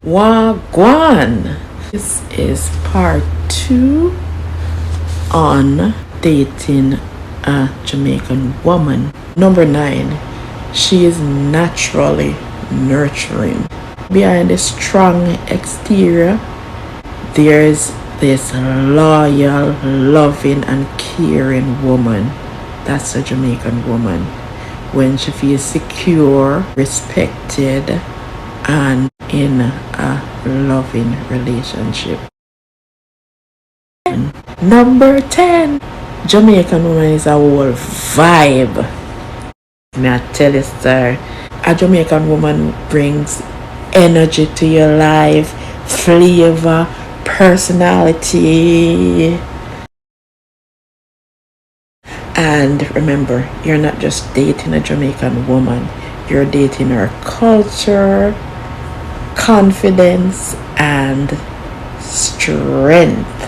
Wagwan. This is part 2 on dating a Jamaican woman. Number 9, she is naturally nurturing. Behind a strong exterior, there's this loyal, loving, and caring woman. That's a Jamaican woman. When she feels secure, respected, and in a loving relationship. Number 10, Jamaican woman is a whole vibe. May I tell you, sir, a Jamaican woman brings energy to your life, flavor, personality. And remember, you're not just dating a Jamaican woman, you're dating her culture, confidence, and strength.